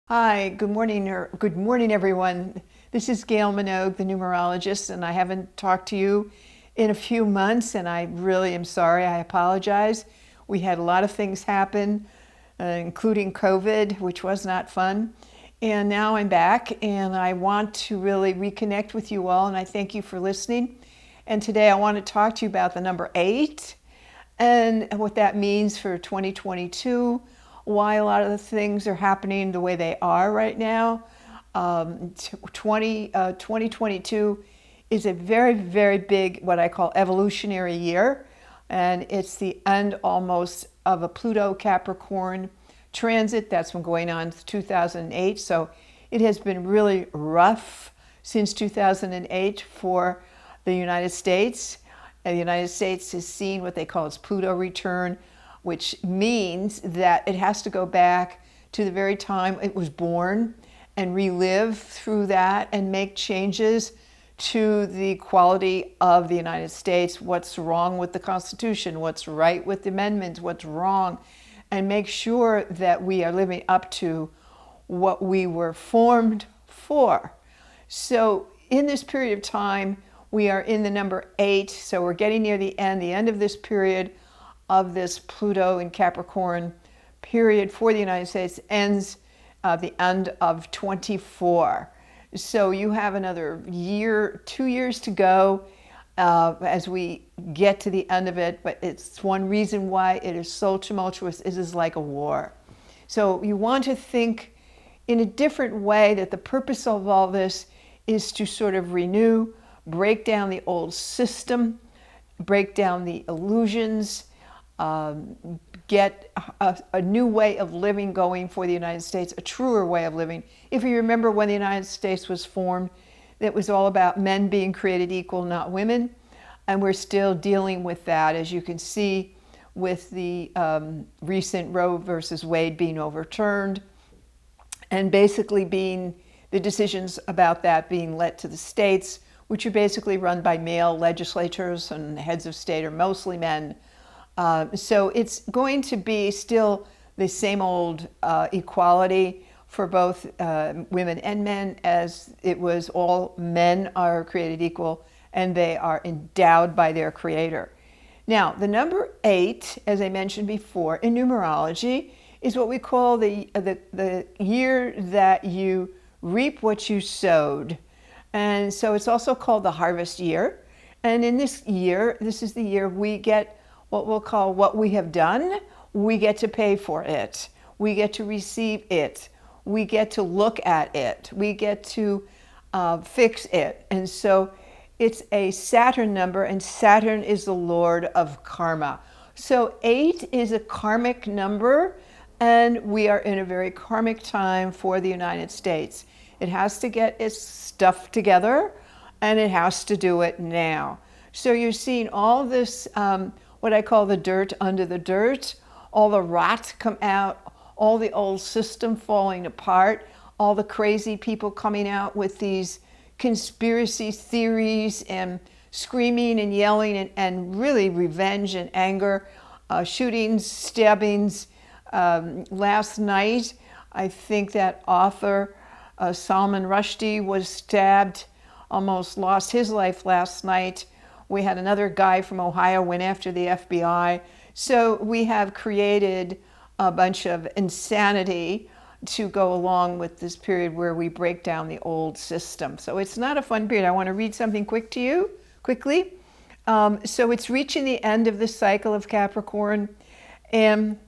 Hi, good morning, or good morning, everyone. This is Gail Minogue, the numerologist, and I haven't talked to you in a few months, and I really am sorry. I apologize. We had a lot of things happen, including COVID, which was not fun. And now I'm back, and I want to really reconnect with you all, and I thank you for listening. And today I want to talk to you about the number 8 and what that means for 2022, why a lot of the things are happening the way they are right now. 2022 is a very, very big, what I call evolutionary year, and it's the end almost of a Pluto Capricorn transit that's been going on since 2008. So it has been really rough since 2008 for the United States. And the United States has seen what they call its Pluto return, which means that it has to go back to the very time it was born and relive through that and make changes to the quality of the United States, what's wrong with the Constitution, what's right with the amendments, what's wrong, and make sure that we are living up to what we were formed for. So in this period of time, we are in the number 8, so we're getting near the end of this period of this Pluto in Capricorn period for the United States ends the end of 24. So you have another year, 2 years to go as we get to the end of it, but it's one reason why it is so tumultuous. It is like a war. So you want to think in a different way, that the purpose of all this is to sort of renew, break down the old system, break down the illusions, get a new way of living going for the United States, a truer way of living. If you remember when the United States was formed, it was all about men being created equal, not women. And we're still dealing with that, as you can see with the recent Roe versus Wade being overturned, and basically being the decisions about that being let to the states, which are basically run by male legislators, and heads of state are mostly men. So it's going to be still the same old equality for both women and men, as it was all men are created equal and they are endowed by their creator. Now, the number 8, as I mentioned before, in numerology is what we call the year that you reap what you sowed. And so it's also called the harvest year. And in this year, this is the year we get what we'll call what we have done. We get to pay for it. We get to receive it. We get to look at it. We get to fix it. And so it's a Saturn number, and Saturn is the Lord of karma. So 8 is a karmic number, and we are in a very karmic time for the United States. It has to get its stuff together, and it has to do it now. So you're seeing all this, what I call the dirt under the dirt, all the rot come out, all the old system falling apart, all the crazy people coming out with these conspiracy theories and screaming and yelling and really revenge and anger, shootings, stabbings. Last night, I think that author Salman Rushdie was stabbed, almost lost his life last night. We had another guy from Ohio went after the FBI. So we have created a bunch of insanity to go along with this period where we break down the old system. So it's not a fun period. I want to read something quickly. So it's reaching the end of the cycle of Capricorn, and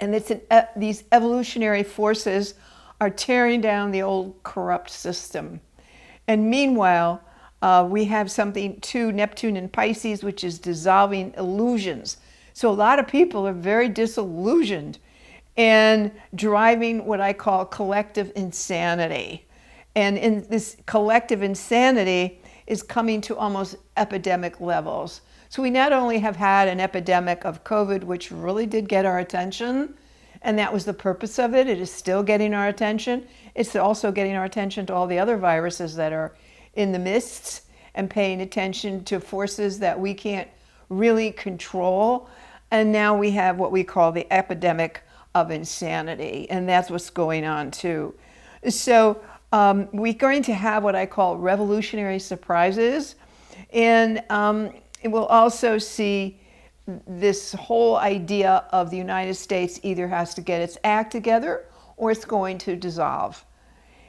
it's these evolutionary forces are tearing down the old corrupt system. And meanwhile, we have something to Neptune and Pisces, which is dissolving illusions. So a lot of people are very disillusioned and driving what I call collective insanity. And in this collective insanity is coming to almost epidemic levels. So we not only have had an epidemic of COVID, which really did get our attention, and that was the purpose of it. It is still getting our attention. It's also getting our attention to all the other viruses that are in the midst, and paying attention to forces that we can't really control. And now we have what we call the epidemic of insanity, and that's what's going on too. So we're going to have what I call revolutionary surprises, and we'll also see this whole idea of the United States either has to get its act together or it's going to dissolve.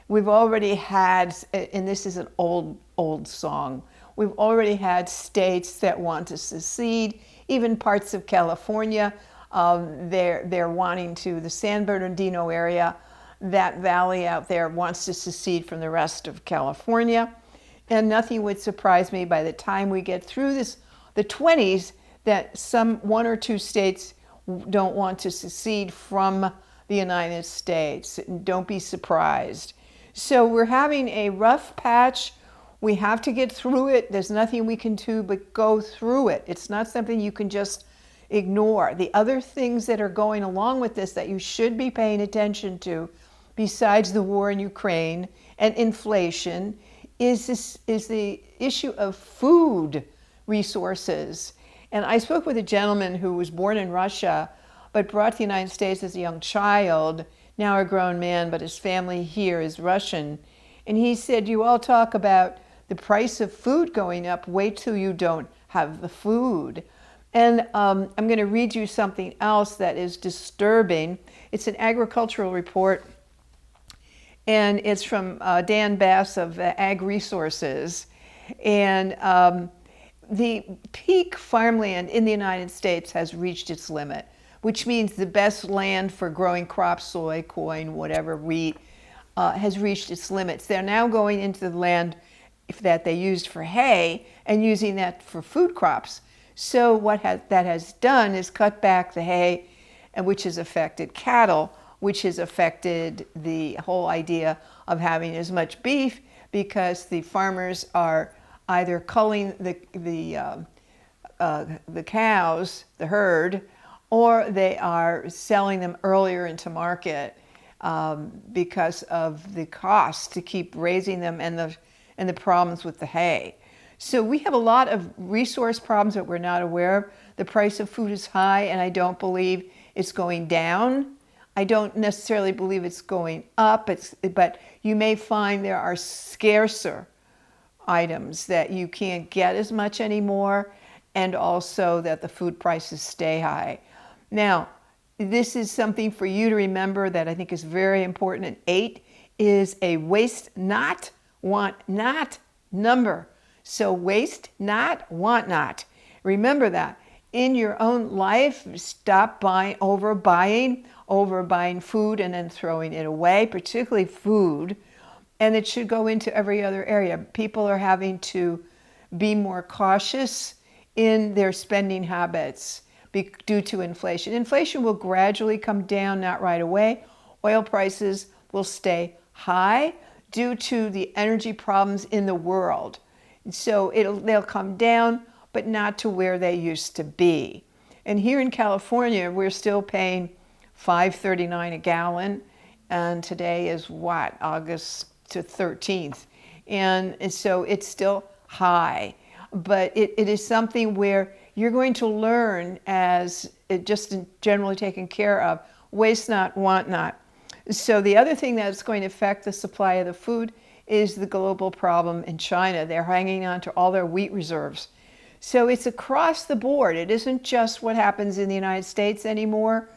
We've already had, and this is an old song, we've already had states that want to secede, even parts of California. They're wanting to, the San Bernardino area, that valley out there wants to secede from the rest of California. And nothing would surprise me by the time we get through this, the 20s, that one or two states don't want to secede from the United States. Don't be surprised. So we're having a rough patch. We have to get through it. There's nothing we can do but go through it. It's not something you can just ignore. The other things that are going along with this that you should be paying attention to, besides the war in Ukraine and inflation, is the issue of food resources. And I spoke with a gentleman who was born in Russia, but brought to the United States as a young child, now a grown man, but his family here is Russian. And he said, you all talk about the price of food going up, wait till you don't have the food. And I'm going to read you something else that is disturbing. It's an agricultural report, and it's from Dan Bass of Ag Resources. And the peak farmland in the United States has reached its limit, which means the best land for growing crops, soy, corn, whatever, wheat, has reached its limits. They're now going into the land that they used for hay and using that for food crops. So what that has done is cut back the hay, and which has affected cattle, which has affected the whole idea of having as much beef, because the farmers are either culling the cows, the herd, or they are selling them earlier into market because of the cost to keep raising them and the problems with the hay. So we have a lot of resource problems that we're not aware of. The price of food is high, and I don't believe it's going down. I don't necessarily believe it's going up, but you may find there are scarcer items that you can't get as much anymore, and also that the food prices stay high. Now, this is something for you to remember that I think is very important. And 8 is a waste not, want not number. So waste not, want not. Remember that. In your own life, stop overbuying food and then throwing it away, particularly food. And it should go into every other area. People are having to be more cautious in their spending habits due to inflation. Inflation will gradually come down, not right away. Oil prices will stay high due to the energy problems in the world. So they'll come down, but not to where they used to be. And here in California, we're still paying $5.39 a gallon, and today is what, August to 13th. And so it's still high, but it is something where you're going to learn as it just generally taken care of, waste not, want not. So the other thing that's going to affect the supply of the food is the global problem in China. They're hanging on to all their wheat reserves. So it's across the board. It isn't just what happens in the United States anymore,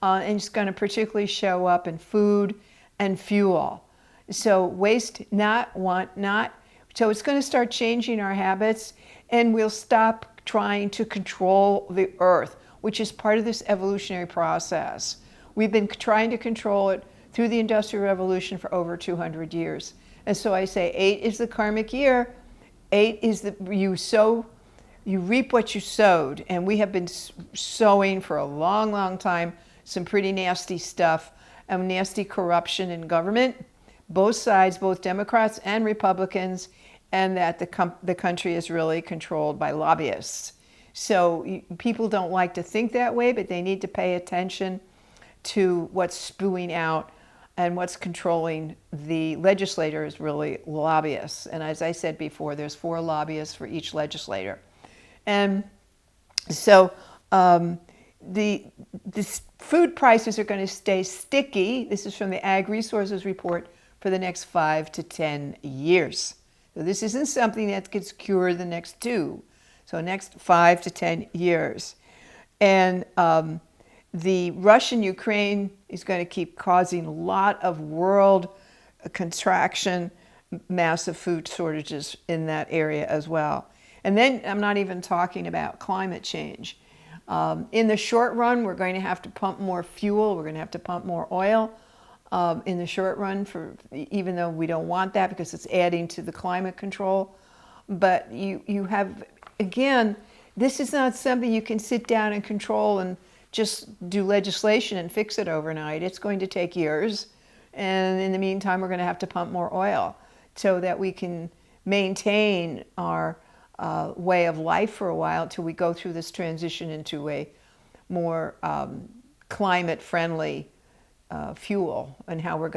and it's going to particularly show up in food and fuel. So waste not, want not. So it's going to start changing our habits, and we'll stop trying to control the earth, which is part of this evolutionary process. We've been trying to control it through the Industrial Revolution for over 200 years. And so I say 8 is the karmic year. 8 is you reap what you sowed. And we have been sowing for a long, long time some pretty nasty stuff, and nasty corruption in government, both sides, both Democrats and Republicans, and that the country is really controlled by lobbyists. So people don't like to think that way, but they need to pay attention to what's spewing out, and what's controlling the legislator is really lobbyists. And as I said before, there's 4 lobbyists for each legislator. And so food prices are going to stay sticky. This is from the Ag Resources Report for the next 5 to 10 years. So this isn't something that gets cured the next 2. So next 5 to 10 years. And the Russian-Ukraine is going to keep causing a lot of world contraction, massive food shortages in that area as well. And then I'm not even talking about climate change. In the short run, we're going to have to pump more fuel. We're going to have to pump more oil in the short run, even though we don't want that because it's adding to the climate control. But you have, again, this is not something you can sit down and control and just do legislation and fix it overnight. It's going to take years. And in the meantime, we're going to have to pump more oil so that we can maintain our way of life for a while until we go through this transition into a more climate-friendly fuel and how we're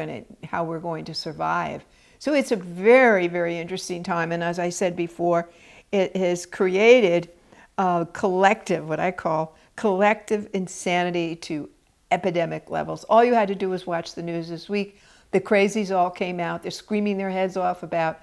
going to survive. So it's a very, very interesting time. And as I said before, it has created a collective, what I call collective insanity to epidemic levels. All you had to do was watch the news this week. The crazies all came out. They're screaming their heads off about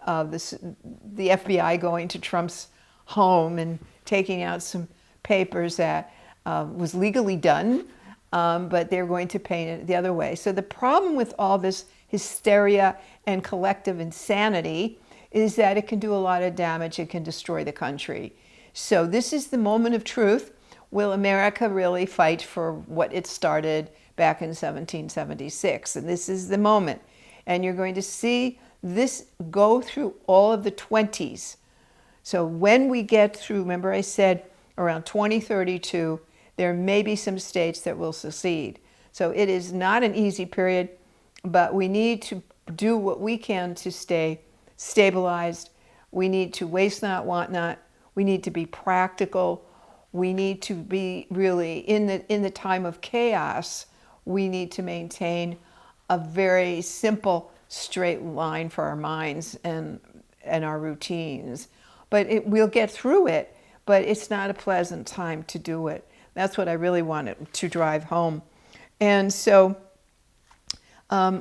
the FBI going to Trump's home and taking out some papers that was legally done, but they're going to paint it the other way. So the problem with all this hysteria and collective insanity is that it can do a lot of damage. It can destroy the country. So this is the moment of truth. Will America really fight for what it started back in 1776? And this is the moment. And you're going to see this go through all of the 20s. So when we get through, remember I said around 2032, there may be some states that will secede. So it is not an easy period, but we need to do what we can to stay stabilized. We need to waste not, want not. We need to be practical. We need to be really, in the time of chaos, we need to maintain a very simple, straight line for our minds and our routines. But we'll get through it, but it's not a pleasant time to do it. That's what I really wanted to drive home. And so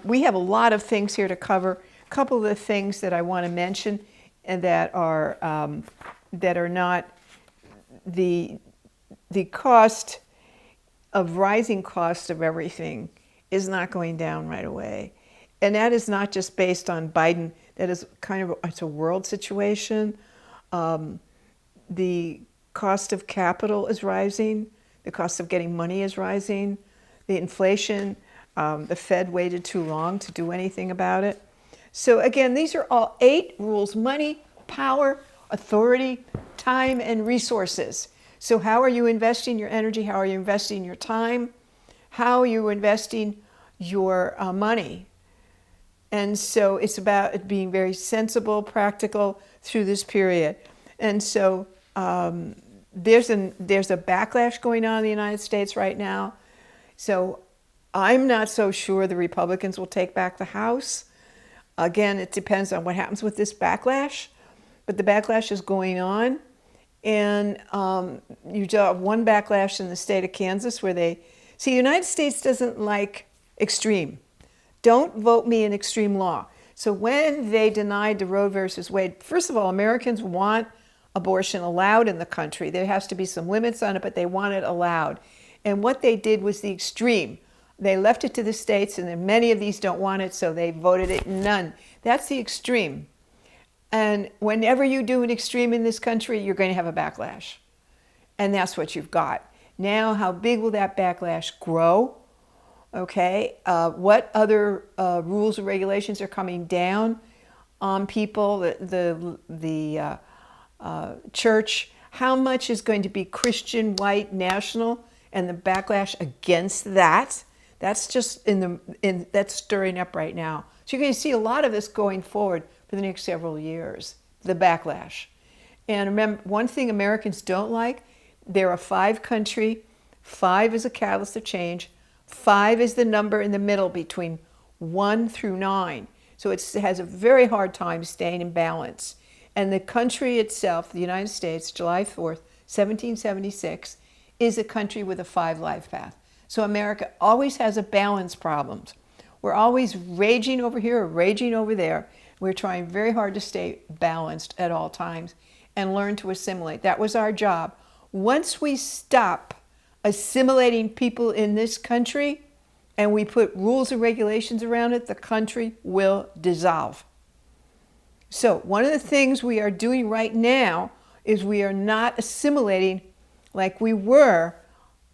we have a lot of things here to cover. A couple of the things that I want to mention and that are not the cost of rising cost of everything is not going down right away. And that is not just based on Biden. That is it's a world situation. The cost of capital is rising. The cost of getting money is rising. The inflation, the Fed waited too long to do anything about it. So again, these are all 8 rules: money, power, authority, time, and resources. So how are you investing your energy? How are you investing your time? How are you investing your money? And so it's about it being very sensible, practical through this period. And so there's a backlash going on in the United States right now. So I'm not so sure the Republicans will take back the House. Again, it depends on what happens with this backlash. But the backlash is going on. And you have one backlash in the state of Kansas where the United States doesn't like extreme. Don't vote me in extreme law. So when they denied the Roe versus Wade, first of all, Americans want abortion allowed in the country. There has to be some limits on it, but they want it allowed. And what they did was the extreme. They left it to the states, and then many of these don't want it, so they voted it none. That's the extreme. And whenever you do an extreme in this country, you're going to have a backlash. And that's what you've got. Now, how big will that backlash grow? Okay, what other rules or regulations are coming down on people? The church. How much is going to be Christian, white, national, and the backlash against that? That's just that's stirring up right now. So you're going to see a lot of this going forward for the next several years, the backlash. And remember, one thing Americans don't like, they're a 5 country. 5 is a catalyst of change. 5 is the number in the middle between 1 through 9. So it has a very hard time staying in balance. And the country itself, the United States, July 4th, 1776, is a country with a 5 life path. So America always has a balance problem. We're always raging over here or raging over there. We're trying very hard to stay balanced at all times and learn to assimilate. That was our job. Once we stop assimilating people in this country and we put rules and regulations around it, the country will dissolve. So one of the things we are doing right now is we are not assimilating like we were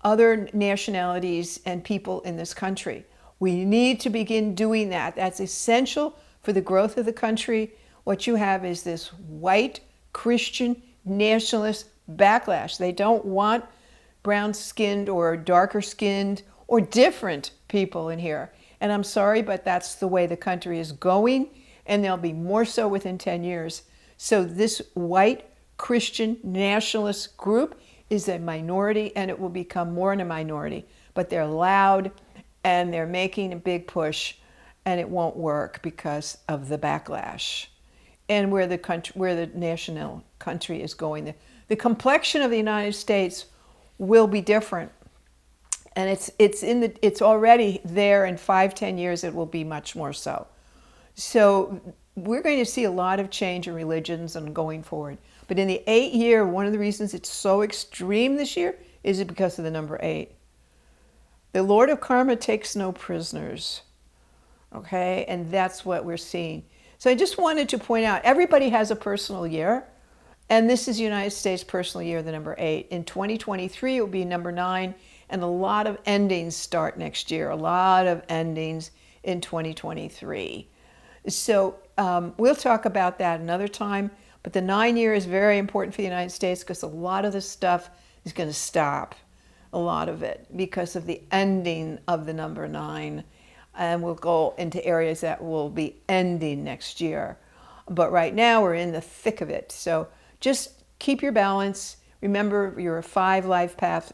other nationalities and people in this country. We need to begin doing that. That's essential for the growth of the country. What you have is this white Christian nationalist backlash. They don't want brown-skinned or darker-skinned or different people in here. And I'm sorry, but that's the way the country is going, and there'll be more so within 10 years. So this white Christian nationalist group is a minority, and it will become more in a minority. But they're loud, and they're making a big push, and it won't work because of the backlash and where the national country is going. The complexion of the United States will be different, and it's already there. In 5-10 years, it will be much more so. So we're going to see a lot of change in religions and going forward. But in the 8 year, one of the reasons it's so extreme this year is because of the number 8. The Lord of Karma takes no prisoners, okay? And that's what we're seeing. So I just wanted to point out, everybody has a personal year, and this is United States personal year, the number 8. In 2023, it will be number 9, and a lot of endings start next year, a lot of endings in 2023. So we'll talk about that another time, but the 9 year is very important for the United States because a lot of this stuff is going to stop. A lot of it because of the ending of the number 9, and we'll go into areas that will be ending next year. But right now we're in the thick of it. So just keep your balance. Remember, you're a 5 life path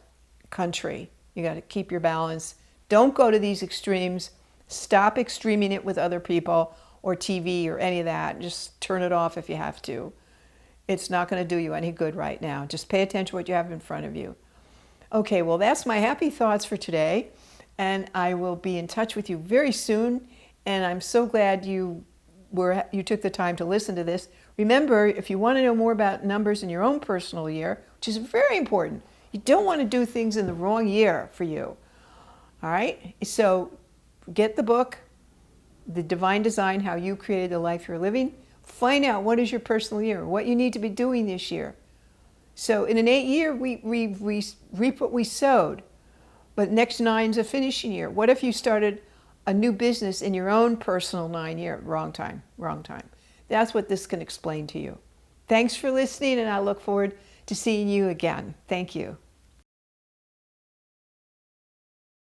country. You got to keep your balance. Don't go to these extremes. Stop extreming it with other people or TV or any of that. Just turn it off if you have to. It's not going to do you any good right now. Just pay attention to what you have in front of you. Okay, well, that's my happy thoughts for today, and I will be in touch with you very soon, and I'm so glad you took the time to listen to this. Remember, if you want to know more about numbers in your own personal year, which is very important, you don't want to do things in the wrong year for you, all right? So get the book, The Divine Design, How You Created the Life You're Living. Find out what is your personal year, what you need to be doing this year. So in an 8 year, we reap what we sowed, but next 9's a finishing year. What if you started a new business in your own personal 9 year? Wrong time, wrong time. That's what this can explain to you. Thanks for listening, and I look forward to seeing you again. Thank you.